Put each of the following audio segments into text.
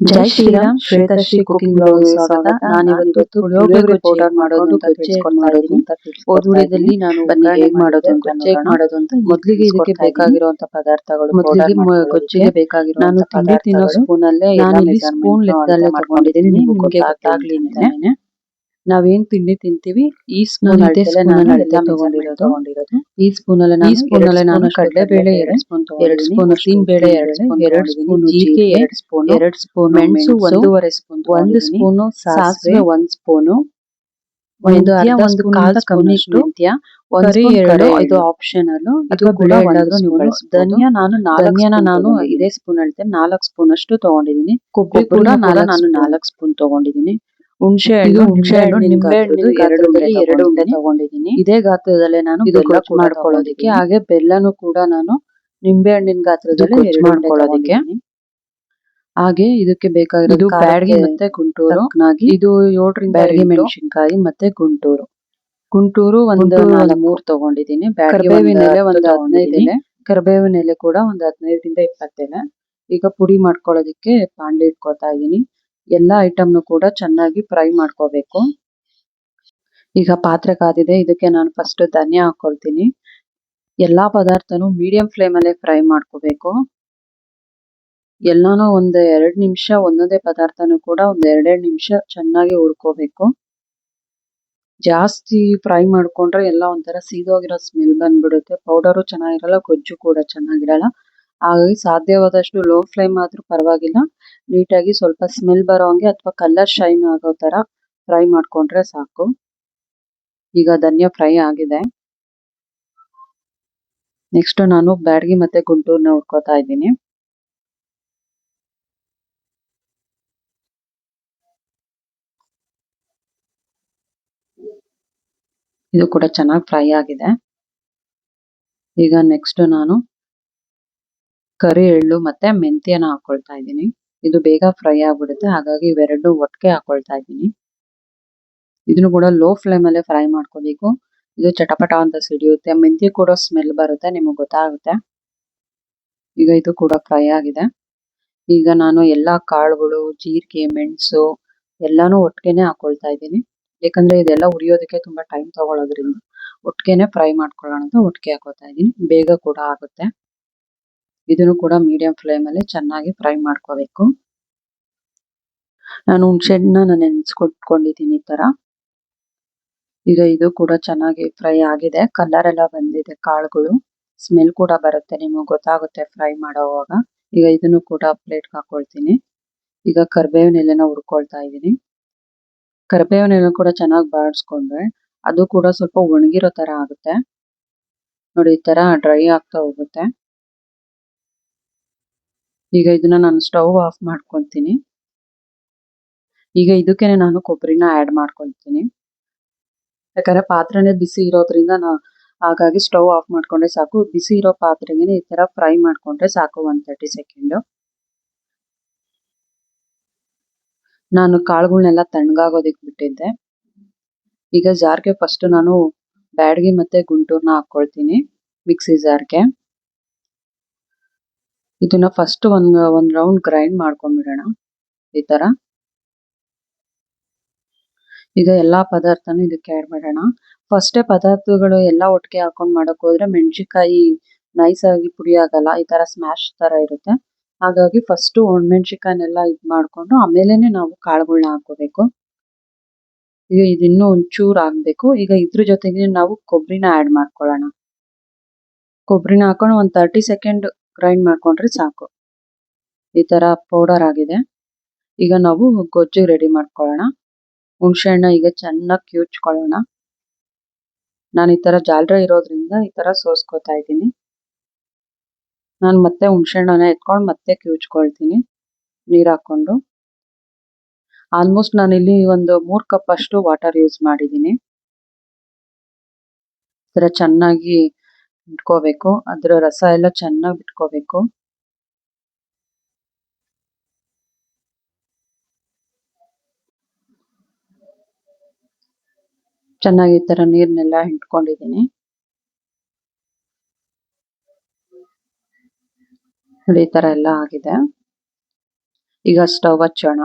ಜೈ Shriram, ಶ್ವೇತಾಶ್ರೀ cooking blog ಸ್ವಾಗತ. ನಾನಿವತ್ತು puliyogare powder ಮಾಡೋದು ಅಂತ ತಿಳಿಸ್ಕೊಡ್ತೀನಿ. ನಾನು ಬನ್ನಿ ಹೇಗ್ ಮಾಡೋದು ಅಂತ ಮೊದಲಿಗೆ ಇದಕ್ಕೆ ಬೇಕಾಗಿರುವಂತ ಪದಾರ್ಥಗಳು. ಮೊದಲಿಗೆ ಗೊಜ್ಜಿಗೆ ಬೇಕಾಗಿರೋ ನಾನು ತಿನ್ನೋ ಸ್ಪೂನ್ ಅಲ್ಲೇ ನಾನಿಲ್ಲಿ ಸ್ಪೂನ್ ಲೆಕ್ಕದಲ್ಲೇ ತಗೊಂಡಿದ್ದೀನಿ, ನಿಮ್ಗೆ ಗೊತ್ತಾಗ್ಲಿ ಅಂತಾನೆ. ನಾವೇನ್ ತಿಂಡಿ ತಿಂತೀವಿ ಈ ಸ್ಪೂನ್ ತಗೊಂಡಿರೋದು. ಈ ಸ್ಪೂನ್ ಅಲ್ಲೇ ನಾನು ಕಡಲೆಬೇಳೆ 2 ಸ್ಪೂನ್, 2 ಸ್ಪೂನ್ ಉದ್ದಿನ ಬೇಳೆ 2 ಸ್ಪೂನ್, 2 ಸ್ಪೂನ್ ಜೀರಿಗೆ 2 ಸ್ಪೂನ್, ಮೆಣಸು 1.5 ಸ್ಪೂನ್, 1 ಸ್ಪೂನ್ ಸಾಸಿವೆ 1 ಸ್ಪೂನ್, ಒಂದು ಕಾಲ್ ಕಮ್ಮಿ ಮೆಂತ್ಯ, 1 ಸ್ಪೂನ್ ಕರಿ, ಇದು ಆಪ್ಷನಲ್. ಇದು ಕೂಡ ಎಲ್ಲಾದ್ರೂ ನೀವು ಬಳಸಬಹುದು. ಧನಿಯಾನ ನಾನು ಇದೇ ಸ್ಪೂನ್ ಹೇಳ್ತೇನೆ 4 ಸ್ಪೂನ್ ಅಷ್ಟು ತಗೊಂಡಿದ್ದೀನಿ. ಕೊಬ್ಬರಿ ಕೂಡ ನಾನು 4 ಸ್ಪೂನ್ ತಗೊಂಡಿದ್ದೀನಿ. ಹುಣಸೆ ಹಣ್ಣು ನಿಂಬೆ ಹಣ್ಣು 2 ಉಂಡೆ ತಗೊಂಡಿದ್ದೀನಿ. ಇದೇ ಗಾತ್ರದಲ್ಲೇ ನಾನು ಬೆಲ್ಲ ಮಾಡ್ಕೊಳ್ಳೋದಕ್ಕೆ, ಹಾಗೆ ಬೆಲ್ಲನು ಕೂಡ ನಾನು ನಿಂಬೆ ಹಣ್ಣಿನ ಗಾತ್ರದಲ್ಲಿ 2 ಮಾಡ್ಕೊಳ್ಳೋದಕ್ಕೆ. ಹಾಗೆ ಇದಕ್ಕೆ ಬೇಕಾಗಿರೋದು ಬ್ಯಾಡಗಿ ಮತ್ತೆ ಗುಂಟೂರು, ಇದು 7ರಿಂದ ಬ್ಯಾಡಗಿ ಮೆಣಸಿನಕಾಯಿ ಮತ್ತೆ ಗುಂಟೂರು ಒಂದು 3 ತಗೊಂಡಿದ್ದೀನಿ. ಕರಿಬೇವಿನ ಎಲೆ ಒಂದು 15 ಎಲೆ, ಕರಿಬೇವಿನ ಎಲೆ ಕೂಡ ಒಂದು 15ರಿಂದ 20 ಎಲೆ. ಈಗ ಪುಡಿ ಮಾಡ್ಕೊಳ್ಳೋದಕ್ಕೆ ಬಾಣಲಿ ಇಟ್ಕೊತಾ ಇದ್ದೀನಿ. ಎಲ್ಲಾ ಐಟಮ್ನು ಕೂಡ ಚೆನ್ನಾಗಿ ಫ್ರೈ ಮಾಡ್ಕೋಬೇಕು. ಈಗ ಪಾತ್ರೆ ಕಾದಿದೆ, ಇದಕ್ಕೆ ನಾನು ಫಸ್ಟ್ ಧನಿಯಾ ಹಾಕೊಳ್ತೀನಿ. ಎಲ್ಲಾ ಪದಾರ್ಥನು ಮೀಡಿಯಂ ಫ್ಲೇಮ್ ಅಲ್ಲೇ ಫ್ರೈ ಮಾಡ್ಕೋಬೇಕು. ಎಲ್ಲಾನು ಒಂದ್ 2 ನಿಮಿಷ, ಒಂದೊಂದೇ ಪದಾರ್ಥನು ಕೂಡ ಒಂದ್ 2 ನಿಮಿಷ ಚೆನ್ನಾಗಿ ಹುರ್ಕೋಬೇಕು. ಜಾಸ್ತಿ ಫ್ರೈ ಮಾಡ್ಕೊಂಡ್ರೆ ಎಲ್ಲ ಒಂಥರ ಸೀದೋಗಿರೋ ಸ್ಮೆಲ್ ಬಂದ್ಬಿಡುತ್ತೆ. ಪೌಡರು ಚೆನ್ನಾಗಿರಲ್ಲ, ಗೊಜ್ಜು ಕೂಡ ಚೆನ್ನಾಗಿರಲ್ಲ. ಹಾಗಾಗಿ ಸಾಧ್ಯವಾದಷ್ಟು ಲೋ ಫ್ಲೇಮ್ ಆದ್ರೂ ಪರವಾಗಿಲ್ಲ, ನೀಟಾಗಿ ಸ್ವಲ್ಪ ಸ್ಮೆಲ್ ಬರೋ ಹಂಗೆ ಅಥವಾ ಕಲರ್ ಶೈನ್ ಆಗೋ ತರ ಫ್ರೈ ಮಾಡ್ಕೊಂಡ್ರೆ ಸಾಕು. ಈಗ ಧನಿಯಾ ಫ್ರೈ ಆಗಿದೆ. ನೆಕ್ಸ್ಟ್ ನಾನು ಬ್ಯಾಡಗಿ ಮತ್ತೆ ಗುಂಟೂರ್ನ ಹುರ್ಕೋತಾ ಇದ್ದೀನಿ. ಇದು ಕೂಡ ಚೆನ್ನಾಗಿ ಫ್ರೈ ಆಗಿದೆ. ಈಗ ನೆಕ್ಸ್ಟ್ ನಾನು ಕರಿ ಎಳ್ಳು ಮತ್ತೆ ಮೆಂತ್ಯನ ಹಾಕೊಳ್ತಾ ಇದ್ದೀನಿ. ಇದು ಬೇಗ ಫ್ರೈ ಆಗ್ಬಿಡುತ್ತೆ, ಹಾಗಾಗಿ ಇವೆರಡು ಒಟ್ಟಿಗೆ ಹಾಕೊಳ್ತಾ ಇದ್ದೀನಿ. ಇದನ್ನು ಕೂಡ ಲೋ ಫ್ಲೇಮ್ ಅಲ್ಲೇ ಫ್ರೈ ಮಾಡ್ಕೋಬೇಕು. ಇದು ಚಟಪಟ ಅಂತ ಸಿಡಿಯುತ್ತೆ, ಮೆಂತ್ಯ ಕೂಡ ಸ್ಮೆಲ್ ಬರುತ್ತೆ, ನಿಮಗೆ ಗೊತ್ತಾಗುತ್ತೆ. ಈಗ ಇದು ಕೂಡ ಫ್ರೈ ಆಗಿದೆ. ಈಗ ನಾನು ಎಲ್ಲಾ ಕಾಳುಗಳು, ಜೀರಿಗೆ, ಮೆಣಸು ಎಲ್ಲಾನು ಒಟ್ಟಿಗೆನೆ ಹಾಕೊಳ್ತಾ ಇದ್ದೀನಿ. ಯಾಕಂದ್ರೆ ಇದೆಲ್ಲ ಉರಿಯೋದಕ್ಕೆ ತುಂಬಾ ಟೈಮ್ ತಗೊಳ್ಳೋದ್ರಿಂದ ಒಟ್ಟಿಗೆನೆ ಫ್ರೈ ಮಾಡ್ಕೊಳ್ಳೋಣ ಅಂತ ಒಟ್ಟಿಗೆ ಹಾಕೋತಾ ಇದ್ದೀನಿ. ಬೇಗ ಕೂಡ ಆಗುತ್ತೆ. ಇದನ್ನು ಕೂಡ ಮೀಡಿಯಂ ಫ್ಲೇಮ್ ಅಲ್ಲಿ ಚೆನ್ನಾಗಿ ಫ್ರೈ ಮಾಡ್ಕೋಬೇಕು. ನಾನು ಹುಣಸೆಹಣ್ಣನ್ನ ನೆನೆಸ್ಕೊಟ್ಕೊಂಡಿದ್ದೀನಿ ಈ ತರ. ಈಗ ಇದು ಕೂಡ ಚೆನ್ನಾಗಿ ಫ್ರೈ ಆಗಿದೆ, ಕಲರ್ ಎಲ್ಲ ಬಂದಿದೆ, ಕಾಳುಗಳು ಸ್ಮೆಲ್ ಕೂಡ ಬರುತ್ತೆ, ನಿಮಗೆ ಗೊತ್ತಾಗುತ್ತೆ ಫ್ರೈ ಮಾಡೋವಾಗ. ಈಗ ಇದನ್ನು ಕೂಡ ಪ್ಲೇಟ್ಗೆ ಹಾಕೊಳ್ತೀನಿ. ಈಗ ಕರಿಬೇವಿನ ಎಲೆನ ಹುರ್ಕೊಳ್ತಾ ಇದ್ದೀನಿ. ಕರಿಬೇವಿನ ಎಲೆ ಕೂಡ ಚೆನ್ನಾಗಿ ಬಾಡಿಸ್ಕೊಂಡ್ರೆ ಅದು ಕೂಡ ಸ್ವಲ್ಪ ಒಣಗಿರೋ ತರ ಆಗುತ್ತೆ ನೋಡಿ, ಈ ತರ ಡ್ರೈ ಆಗ್ತಾ ಹೋಗುತ್ತೆ. ಈಗ ಇದನ್ನ ನಾನು ಸ್ಟವ್ ಆಫ್ ಮಾಡ್ಕೊಂತೀನಿ. ಈಗ ಇದಕ್ಕೇನೆ ನಾನು ಕೊಬ್ಬರಿನ ಆಡ್ ಮಾಡ್ಕೊಳ್ತೀನಿ. ಯಾಕಂದ್ರೆ ಪಾತ್ರೆನೇ ಬಿಸಿ ಇರೋದ್ರಿಂದ ಹಾಗಾಗಿ ಸ್ಟವ್ ಆಫ್ ಮಾಡ್ಕೊಂಡ್ರೆ ಸಾಕು. ಬಿಸಿ ಇರೋ ಪಾತ್ರೆಗೆ ಈ ತರ ಫ್ರೈ ಮಾಡ್ಕೊಂಡ್ರೆ ಸಾಕು. 130 ಸೆಕೆಂಡ್. ನಾನು ಕಾಳುಗಳನ್ನೆಲ್ಲ ತಣ್ಣಗಾಗೋದಿಕ್ ಬಿಟ್ಟಿದ್ದೆ. ಈಗ ಜಾರ್ಗೆ ಫಸ್ಟ್ ನಾನು ಬ್ಯಾಡಗಿ ಮತ್ತೆ ಗುಂಟೂರ್ನ ಹಾಕೊಳ್ತೀನಿ ಮಿಕ್ಸಿ ಜಾರ್ಗೆ. ಇದನ್ನ ಫಸ್ಟ್ ಒಂದ್ ರೌಂಡ್ ಗ್ರೈಂಡ್ ಮಾಡ್ಕೊಂಡ್ಬಿಡೋಣ ಈ ತರ. ಈಗ ಎಲ್ಲಾ ಪದಾರ್ಥನೂ ಇದಕ್ಕೆ ಆಡ್ ಮಾಡೋಣ. ಫಸ್ಟೇ ಪದಾರ್ಥಗಳು ಎಲ್ಲ ಒಟ್ಟಿಗೆ ಹಾಕೊಂಡ್ ಮಾಡಕ್ ಹೋದ್ರೆ ಮೆಣಸಿನಕಾಯಿ ನೈಸ್ ಆಗಿ ಪುಡಿ ಆಗಲ್ಲ, ಈ ತರ ಸ್ಮ್ಯಾಶ್ ತರ ಇರುತ್ತೆ. ಹಾಗಾಗಿ ಫಸ್ಟ್ ಒಣಮೆಣಸಿನಕಾಯಿನೆಲ್ಲ ಇದ್ ಮಾಡ್ಕೊಂಡು ಆಮೇಲೆನೆ ನಾವು ಕಾಳುಗಳನ್ನ ಹಾಕೋಬೇಕು. ಈಗ ಇದಿನ್ನೂ ಒಂಚೂರು ಆಗ್ಬೇಕು. ಈಗ ಇದ್ರ ಜೊತೆಗೆ ನಾವು ಕೊಬ್ಬರಿನ ಆಡ್ ಮಾಡ್ಕೊಳ್ಳೋಣ. ಕೊಬ್ಬರಿನ ಹಾಕೊಂಡು ಒಂದ್ 30 ಸೆಕೆಂಡ್ ಗ್ರೈಂಡ್ ಮಾಡ್ಕೊಂಡ್ರೆ ಸಾಕು. ಈ ತರ ಪೌಡರ್ ಆಗಿದೆ. ಈಗ ನಾವು ಗೊಜ್ಜು ರೆಡಿ ಮಾಡ್ಕೊಳ್ಳೋಣ. ಹುಣಸೆ ಹಣ್ಣ ಈಗ ಚೆನ್ನಾಗಿ ಕಿವುಚ್ಕೊಳ್ಳೋಣ. ನಾನು ಈ ತರ ಜಾಲರ ಇರೋದ್ರಿಂದ ಈ ತರ ಸೋಸ್ಕೋತಾ ಇದ್ದೀನಿ. ನಾನು ಮತ್ತೆ ಹುಣಸೆ ಹಣ್ಣನ್ನ ಎತ್ಕೊಂಡು ಮತ್ತೆ ಕಿವುಚ್ಕೊಳ್ತೀನಿ ನೀರ್ ಹಾಕೊಂಡು. ಆಲ್ಮೋಸ್ಟ್ ನಾನಿಲ್ಲಿ ಒಂದು 3 ಕಪ್ ಅಷ್ಟು ವಾಟರ್ ಯೂಸ್ ಮಾಡಿದ್ದೀನಿ. ಈ ತರ ಚೆನ್ನಾಗಿ ಇಟ್ಕೋಬೇಕು, ಅದ್ರ ರಸ ಎಲ್ಲ ಚೆನ್ನಾಗಿ ಬಿಟ್ಕೋಬೇಕು. ಚೆನ್ನಾಗಿ ಈ ತರ ನೀರ್ನೆಲ್ಲ ಹಿಂಡ್ಕೊಂಡಿದ್ದೀನಿ. ಈ ತರ ಎಲ್ಲ ಆಗಿದೆ. ಈಗ ಸ್ಟವ್ ಹಚ್ಚೋಣ.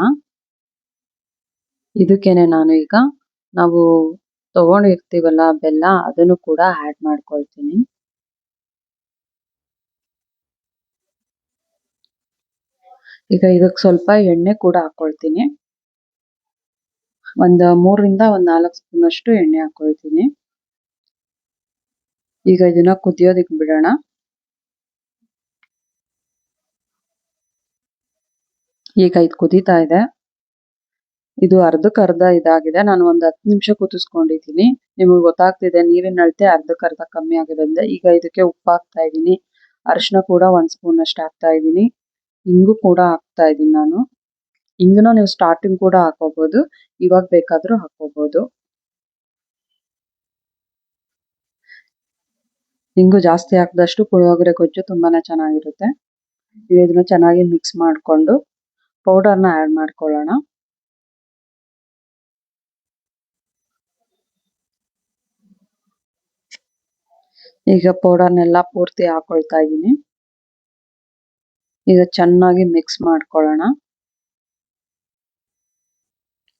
ಇದಕ್ಕೇನೆ ನಾನು ಈಗ ನಾವು ತಗೊಂಡಿರ್ತೀವಲ್ಲ ಬೆಲ್ಲ, ಅದನ್ನು ಕೂಡ ಆಡ್ ಮಾಡ್ಕೊಳ್ತೀನಿ. ಈಗ ಇದಕ್ಕೆ ಸ್ವಲ್ಪ ಎಣ್ಣೆ ಕೂಡ ಹಾಕೊಳ್ತೀನಿ. ಒಂದು 3 ರಿಂದ 4 ಸ್ಪೂನ್ ಅಷ್ಟು ಎಣ್ಣೆ ಹಾಕೊಳ್ತೀನಿ. ಈಗ ಇದನ್ನ ಕುದಿಯೋದಕ್ಕೆ ಬಿಡೋಣ. ಈಗ ಇದು ಕುದೀತಾ ಇದೆ. ಇದು ಅರ್ಧಕ್ಕರ್ಧ ಇದಾಗಿದೆ. ನಾನು ಒಂದು 10 ನಿಮಿಷ ಕುದಿಸ್ಕೊಂಡಿದ್ದೀನಿ. ನಿಮಗೆ ಗೊತ್ತಾಗ್ತಿದೆ ನೀರಿನ ಅಳತೆ ಅರ್ಧಕ್ಕರ್ಧ ಕಮ್ಮಿ ಆಗಿರೋದ್ರಿಂದ. ಈಗ ಇದಕ್ಕೆ ಉಪ್ಪು ಹಾಕ್ತಾ ಇದ್ದೀನಿ. ಅರಿಶಿನ ಕೂಡ 1 ಸ್ಪೂನ್ ಅಷ್ಟು ಹಾಕ್ತಾ ಇದ್ದೀನಿ. ಇಂಗು ಕೂಡ ಹಾಕ್ತಾ ಇದ್ದೀನಿ ನಾನು. ಇಂಗುನ ನೀವು ಸ್ಟಾರ್ಟಿಂಗ್ ಕೂಡ ಹಾಕೋಬಹುದು, ಇವಾಗ ಬೇಕಾದ್ರೂ ಹಾಕೋಬಹುದು. ಇಂಗು ಜಾಸ್ತಿ ಹಾಕಿದಷ್ಟು ಪುಳಿಯೋಗರೆ ಗೊಜ್ಜು ತುಂಬಾನೇ ಚೆನ್ನಾಗಿರುತ್ತೆ. ಈಗ ಇದನ್ನ ಚೆನ್ನಾಗಿ ಮಿಕ್ಸ್ ಮಾಡಿಕೊಂಡು ಪೌಡರ್ನ ಆಡ್ ಮಾಡ್ಕೊಳ್ಳೋಣ. ಈಗ ಪೌಡರ್ನೆಲ್ಲ ಪೂರ್ತಿ ಹಾಕೊಳ್ತಾ ಇದ್ದೀನಿ. ಈಗ ಚೆನ್ನಾಗಿ ಮಿಕ್ಸ್ ಮಾಡ್ಕೊಳ್ಳೋಣ.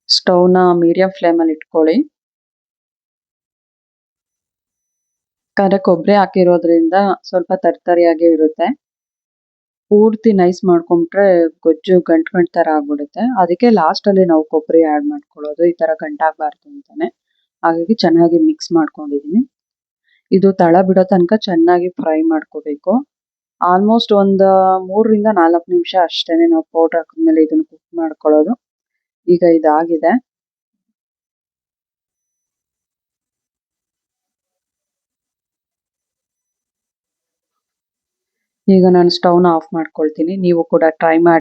ಸ್ಟವ್ನ ಮೀಡಿಯಂ ಫ್ಲೇಮಲ್ಲಿ ಇಟ್ಕೊಳ್ಳಿ. ಯಾಕಂದ್ರೆ ಕೊಬ್ಬರಿ ಹಾಕಿರೋದ್ರಿಂದ ಸ್ವಲ್ಪ ತರ್ತರಿಯಾಗಿ ಇರುತ್ತೆ. ಪೂರ್ತಿ ನೈಸ್ ಮಾಡ್ಕೊಂಡ್ರೆ ಗೊಜ್ಜು ಗಂಟು ತರ ಆಗ್ಬಿಡುತ್ತೆ. ಅದಕ್ಕೆ ಲಾಸ್ಟ್ ಅಲ್ಲಿ ನಾವು ಕೊಬ್ಬರಿ ಆಡ್ ಮಾಡ್ಕೊಳ್ಳೋದು, ಈ ತರ ಗಂಟಾಗಬಾರ್ದು ಅಂತಾನೆ. ಹಾಗಾಗಿ ಚೆನ್ನಾಗಿ ಮಿಕ್ಸ್ ಮಾಡ್ಕೊಂಡಿದ್ದೀನಿ. ಇದು ತಳ ಬಿಡೋ ತನಕ ಚೆನ್ನಾಗಿ ಫ್ರೈ ಮಾಡ್ಕೋಬೇಕು. ಆಲ್ಮೋಸ್ಟ್ ಒಂದು 3 ರಿಂದ 4 ನಿಮಿಷ ಅಷ್ಟೇನೆ ನಾವು ಪೌಡರ್ ಹಾಕಿದ್ಮೇಲೆ ಇದನ್ನು ಕುಕ್ ಮಾಡ್ಕೊಳ್ಳೋದು. ಈಗ ಇದಾಗಿದೆ. ಈಗ ನಾನು ಸ್ಟವ್ನ ಆಫ್ ಮಾಡ್ಕೊಳ್ತೀನಿ. ನೀವು ಕೂಡ ಟ್ರೈ ಮಾಡಿ.